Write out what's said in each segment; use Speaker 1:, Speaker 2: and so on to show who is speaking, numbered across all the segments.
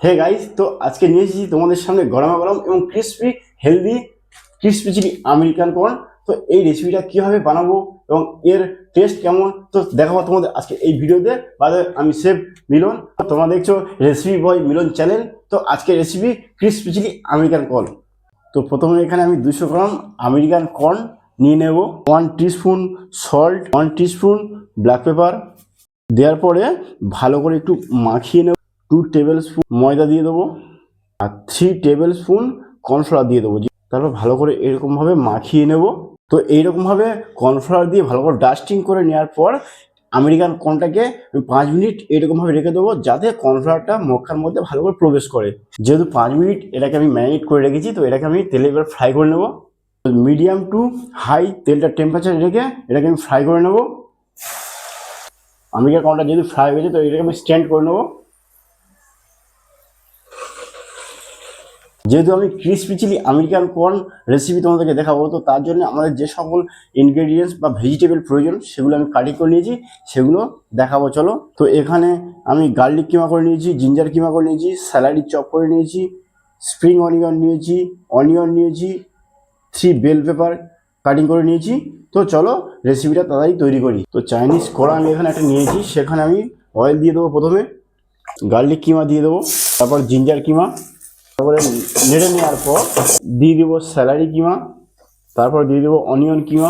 Speaker 1: Hey guys, তো আজকে নিয়ে এসেছি তোমাদের সামনে গরমা গরম এবং crispy healthy crispy chilli American corn. তো এই রেসিপিটা কিভাবে বানাবো এবং এর টেস্ট কেমন তো দেখাবো তোমাদের আজকে এই ভিডিওতে। বাদে আমি শেফ মিলন, তোমরা দেখছো রেসিপি বয় মিলন চ্যানেল। তো আজকে recipe crispy chilli American corn. তো প্রথমে এখানে আমি 200 গ্রাম আমেরিকান কর্ন নিয়ে নেব। 1 teaspoon salt, 1 teaspoon black pepper দেওয়ার পরে ভালো করে একটু মাখিয়ে নেব। 2 টেবিল স্পুন ময়দা দিয়ে দেবো আর 3 টেবিল স্পুন কর্নফ্লাওয়ার দিয়ে দেবো। তারপর ভালো করে এরকমভাবে মাখিয়ে নেব। তো এইরকমভাবে কর্নফ্লাওয়ার দিয়ে ভালো করে ডাস্টিং করে নেওয়ার পর আমেরিকান কর্নটাকে 5 মিনিট এরকমভাবে রেখে দেবো, যাতে কর্নফ্লাওয়ারটা মক্কার মধ্যে ভালো করে প্রবেশ করে। যেহেতু 5 মিনিট এটাকে আমি ম্যারিনেট করে রেখেছি, তো এটাকে আমি তেলে এবার ফ্রাই করে নেব। মিডিয়াম টু হাই তেলটা টেম্পারেচার রেখে এটাকে আমি ফ্রাই করে নেব। আমেরিকান কর্নটা যেহেতু ফ্রাই হয়েছে, তো এটাকে আমি স্ট্যান্ড করে নেবো। যেহেতু আমি crispy chilli American corn recipe তোমাদেরকে দেখাবো, তো তার জন্য আমাদের যে সকল ইনগ্রেডিয়েন্টস বা ভেজিটেবল প্রয়োজন সেগুলো আমি কাটিং করে নিয়েছি, সেগুলো দেখাবো চলো। তো এখানে আমি গার্লিক কিমা করে নিয়েছি, জিঞ্জার কিমা করে নিয়েছি, স্যালাডি চপ করে নিয়েছি, স্প্রিং অনিয়ন নিয়েছি, 3 বেল পেপার কাটিং করে নিয়েছি। তো চলো রেসিপিটা তাড়াতাড়ি তৈরি করি। তো চাইনিজ কড়া আমি এখানে একটা নিয়েছি, সেখানে আমি অয়েল দিয়ে দেবো। প্রথমে গার্লিক কিমা দিয়ে দেবো, তারপর জিঞ্জার কিমা, তারপরে নেড়ে নেওয়ার পর দিয়ে দেবো স্যালারি কিমা, তারপর দিয়ে দেবো অনিয়ন কিমা,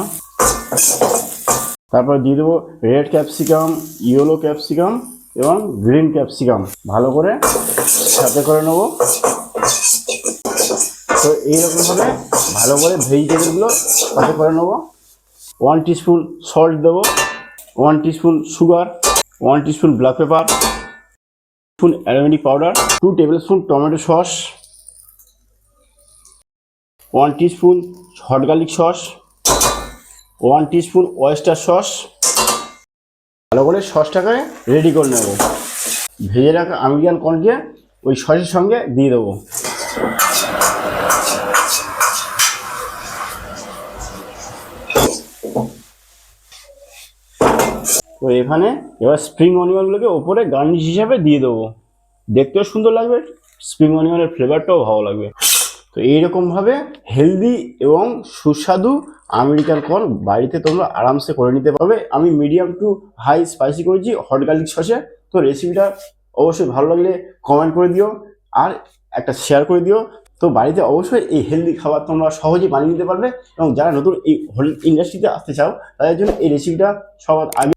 Speaker 1: তারপর দিয়ে দেবো রেড ক্যাপসিকাম, ইয়েলো ক্যাপসিকাম এবং গ্রিন ক্যাপসিকাম। ভালো করে সাথে করে নেবো। তো এইরকমভাবে ভালো করে ভেজিটেবলগুলো সাথে করে নেবো। 1 টিস্পুন সল্ট দেবো, 1 teaspoon sugar, 1 teaspoon black pepper, spoon aromatic powder, 2 table spoon tomato sauce, 1 teaspoon hot garlic sauce, 1 teaspoon oyster sauce. ভালো করে সসটাকে রেডি করে নেব। ভেজে রাখা আমেরিকান কর্নকে ওই সসের সঙ্গে দিয়ে দেবো। তো এখানে এবার স্প্রিং অনিয়নগুলোকে ওপরে গার্নিশ হিসাবে দিয়ে দেবো। দেখতেও সুন্দর লাগবে, স্প্রিং অনিয়নের ফ্লেভারটাও ভালো লাগবে। তো এইরকমভাবে হেলদি এবং সুস্বাদু আমেরিকান কর্ন বাড়িতে তোমরা আরামসে করে নিতে পারবে। আমি মিডিয়াম টু হাই স্পাইসি করেছি হট গার্লিক সসে। তো রেসিপিটা অবশ্যই ভালো লাগলে কমেন্ট করে দিও আর একটা শেয়ার করে দিও। তো বাড়িতে অবশ্যই এই হেলদি খাবার তোমরা সহজেই বানিয়ে নিতে পারবে, এবং যারা নতুন এই হোটেল ইন্ডাস্ট্রিতে আসতে চাও তাদের জন্য এই রেসিপিটা সবার আগে